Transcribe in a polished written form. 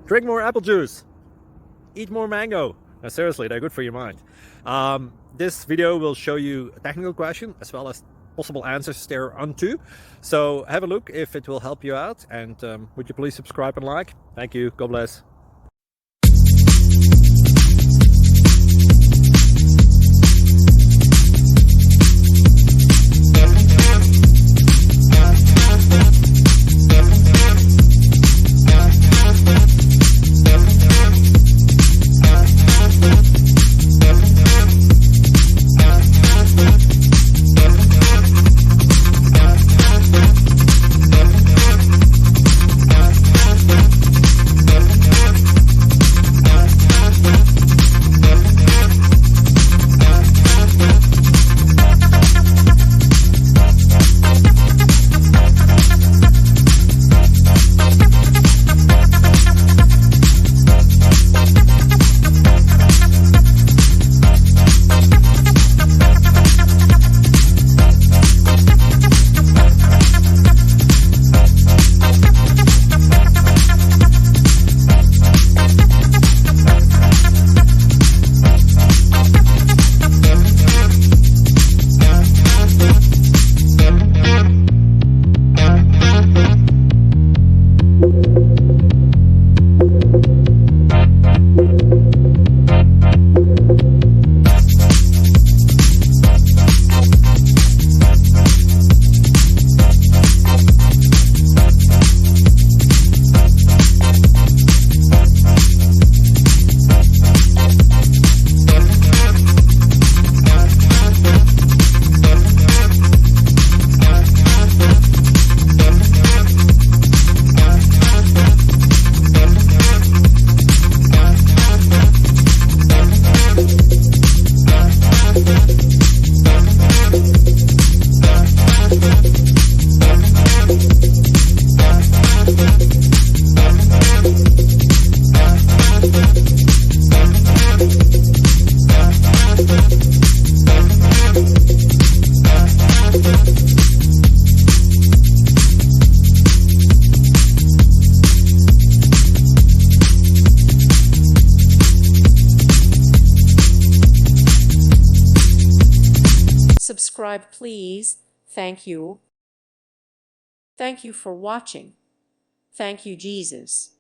Drink more apple juice. Eat more mango. No, seriously, they're good for your mind. This video will show you a technical question as well as possible answers thereunto. So have a look if it will help you out, and would you please subscribe and like? Thank you. God bless. Subscribe, please. Thank you. Thank you for watching. Thank you, Jesus.